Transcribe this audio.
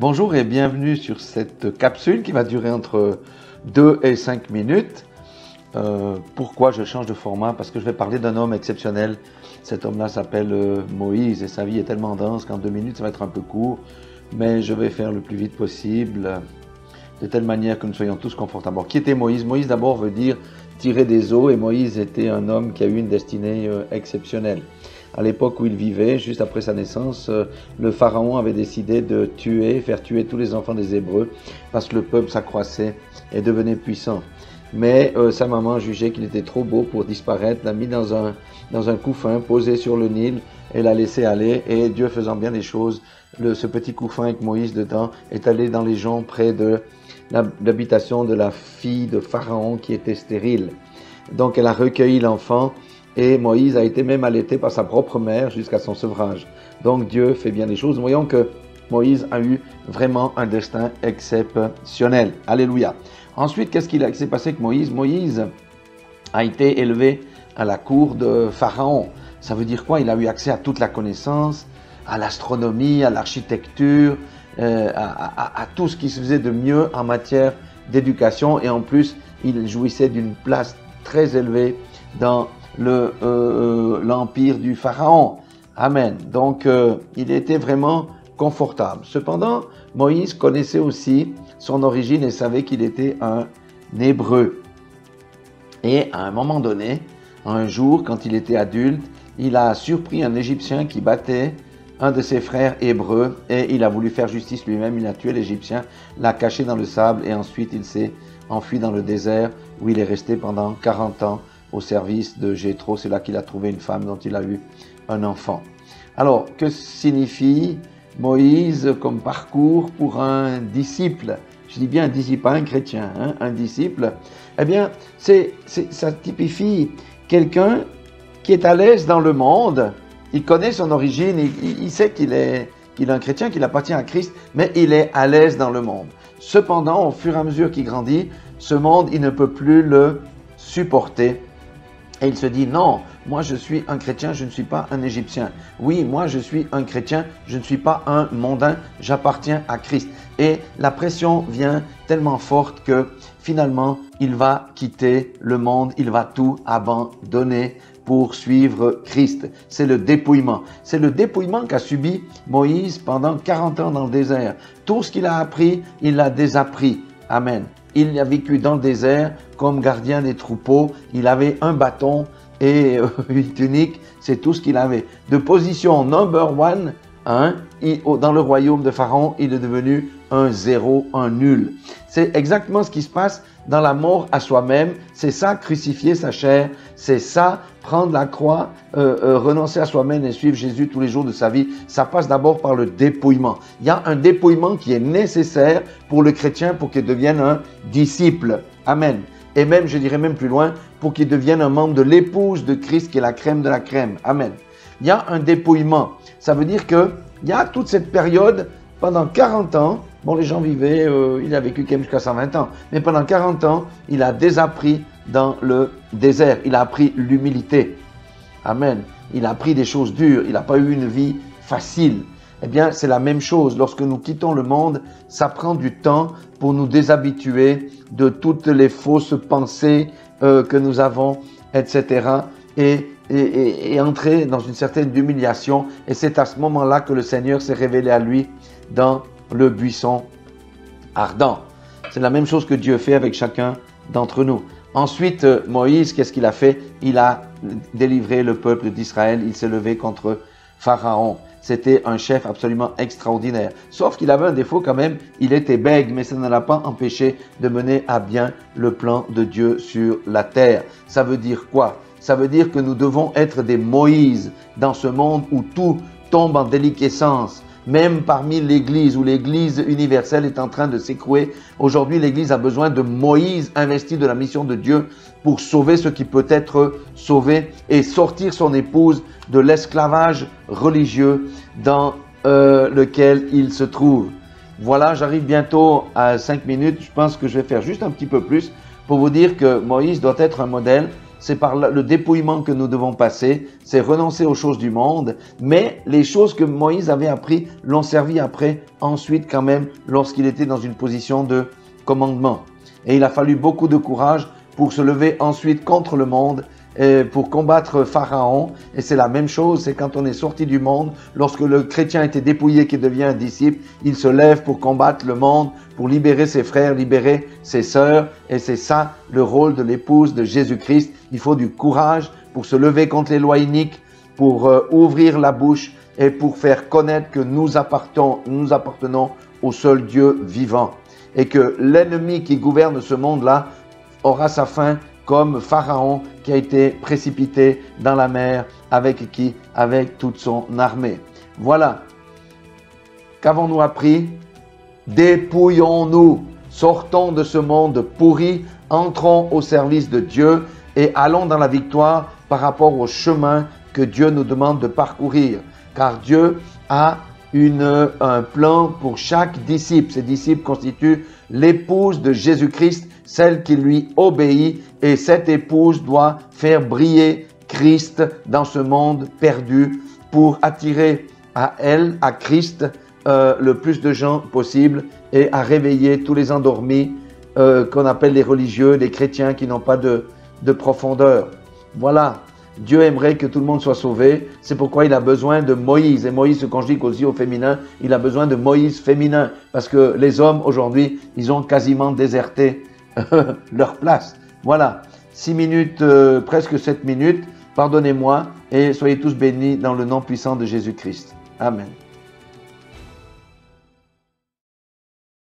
Bonjour et bienvenue sur cette capsule qui va durer entre 2 et 5 minutes. Pourquoi je change de format? Parce que je vais parler d'un homme exceptionnel. Cet homme-là s'appelle Moïse et sa vie est tellement dense qu'en 2 minutes ça va être un peu court. Mais je vais faire le plus vite possible, de telle manière que nous soyons tous confortables. Qui était Moïse? Moïse d'abord veut dire tirer des eaux, et Moïse était un homme qui a eu une destinée exceptionnelle. À l'époque où il vivait, juste après sa naissance, le pharaon avait décidé de faire tuer tous les enfants des Hébreux parce que le peuple s'accroissait et devenait puissant. Mais sa maman jugeait qu'il était trop beau pour disparaître, l'a mis dans un couffin posé sur le Nil et l'a laissé aller. Et Dieu faisant bien les choses, ce petit couffin avec Moïse dedans est allé dans les joncs près de l'habitation de la fille de Pharaon qui était stérile. Donc elle a recueilli l'enfant. Et Moïse a été même allaité par sa propre mère jusqu'à son sevrage. Donc Dieu fait bien les choses. Nous voyons que Moïse a eu vraiment un destin exceptionnel. Alléluia. Ensuite, qu'est-ce qui s'est passé avec Moïse? Moïse a été élevé à la cour de Pharaon. Ça veut dire quoi? Il a eu accès à toute la connaissance, à l'astronomie, à l'architecture, à tout ce qui se faisait de mieux en matière d'éducation. Et en plus, il jouissait d'une place très élevée dans l'empire du Pharaon. Amen. Donc, il était vraiment confortable. Cependant, Moïse connaissait aussi son origine et savait qu'il était un Hébreu. Et à un moment donné, un jour, quand il était adulte, il a surpris un Égyptien qui battait un de ses frères hébreux et il a voulu faire justice lui-même. Il a tué l'Égyptien, l'a caché dans le sable et ensuite il s'est enfui dans le désert où il est resté pendant 40 ans au service de Jéthro. C'est là qu'il a trouvé une femme dont il a eu un enfant. Alors, que signifie Moïse comme parcours pour un disciple? Je dis bien un disciple, pas un chrétien, hein, un disciple. Eh bien, ça typifie quelqu'un qui est à l'aise dans le monde. Il connaît son origine, il sait qu'il est un chrétien, qu'il appartient à Christ, mais il est à l'aise dans le monde. Cependant, au fur et à mesure qu'il grandit, ce monde, il ne peut plus le supporter. Et il se dit, non, moi je suis un chrétien, je ne suis pas un Égyptien. Oui, moi je suis un chrétien, je ne suis pas un mondain, j'appartiens à Christ. Et la pression vient tellement forte que finalement, il va quitter le monde, il va tout abandonner pour suivre Christ. C'est le dépouillement. C'est le dépouillement qu'a subi Moïse pendant 40 ans dans le désert. Tout ce qu'il a appris, il l'a désappris. Amen. Il a vécu dans le désert comme gardien des troupeaux. Il avait un bâton et une tunique. C'est tout ce qu'il avait. De position number one, hein, dans le royaume de Pharaon, il est devenu un zéro, un nul. C'est exactement ce qui se passe dans la mort à soi-même. C'est ça, crucifier sa chair. C'est ça, prendre la croix, renoncer à soi-même et suivre Jésus tous les jours de sa vie. Ça passe d'abord par le dépouillement. Il y a un dépouillement qui est nécessaire pour le chrétien pour qu'il devienne un disciple. Amen. Et même, je dirais même plus loin, pour qu'il devienne un membre de l'épouse de Christ qui est la crème de la crème. Amen. Il y a un dépouillement. Ça veut dire que il y a toute cette période pendant 40 ans. Bon, les gens vivaient, il a vécu quand même jusqu'à 120 ans. Mais pendant 40 ans, il a désappris dans le désert. Il a appris l'humilité. Amen. Il a appris des choses dures. Il n'a pas eu une vie facile. Eh bien, c'est la même chose. Lorsque nous quittons le monde, ça prend du temps pour nous déshabituer de toutes les fausses pensées que nous avons, etc. Et entrer dans une certaine humiliation. Et c'est à ce moment-là que le Seigneur s'est révélé à lui dans le buisson ardent. C'est la même chose que Dieu fait avec chacun d'entre nous. Ensuite, Moïse, qu'est-ce qu'il a fait? Il a délivré le peuple d'Israël. Il s'est levé contre Pharaon. C'était un chef absolument extraordinaire. Sauf qu'il avait un défaut quand même, il était bègue, mais ça ne l'a pas empêché de mener à bien le plan de Dieu sur la terre. Ça veut dire quoi? Ça veut dire que nous devons être des Moïse dans ce monde où tout tombe en déliquescence. Même parmi l'Église, où l'Église universelle est en train de s'écrouer. Aujourd'hui, l'Église a besoin de Moïse investi de la mission de Dieu pour sauver ce qui peut être sauvé et sortir son épouse de l'esclavage religieux dans lequel il se trouve. Voilà, j'arrive bientôt à 5 minutes. Je pense que je vais faire juste un petit peu plus pour vous dire que Moïse doit être un modèle. c'est par le dépouillement que nous devons passer, c'est renoncer aux choses du monde, mais les choses que Moïse avait appris l'ont servi après, ensuite quand même, lorsqu'il était dans une position de commandement. Et il a fallu beaucoup de courage pour se lever ensuite contre le monde, pour combattre Pharaon. Et c'est la même chose, c'est quand on est sorti du monde, lorsque le chrétien était dépouillé, qui devient un disciple, il se lève pour combattre le monde, pour libérer ses frères, libérer ses sœurs. Et c'est ça le rôle de l'épouse de Jésus-Christ. Il faut du courage pour se lever contre les lois iniques, pour ouvrir la bouche et pour faire connaître que nous appartenons au seul Dieu vivant. Et que l'ennemi qui gouverne ce monde-là aura sa fin comme Pharaon qui a été précipité dans la mer avec qui? Avec toute son armée. Voilà. Qu'avons-nous appris? Dépouillons-nous, sortons de ce monde pourri, entrons au service de Dieu et allons dans la victoire par rapport au chemin que Dieu nous demande de parcourir. Car Dieu a un plan pour chaque disciple. Ces disciples constituent l'épouse de Jésus-Christ, celle qui lui obéit, et cette épouse doit faire briller Christ dans ce monde perdu pour attirer à elle, à Christ, le plus de gens possible et à réveiller tous les endormis qu'on appelle les religieux, les chrétiens qui n'ont pas de profondeur. Voilà. Dieu aimerait que tout le monde soit sauvé. C'est pourquoi il a besoin de Moïse. Et Moïse se conjugue aussi au féminin. Il a besoin de Moïse féminin. Parce que les hommes, aujourd'hui, ils ont quasiment déserté leur place. Voilà. 6 minutes, presque 7 minutes. Pardonnez-moi et soyez tous bénis dans le nom puissant de Jésus-Christ. Amen.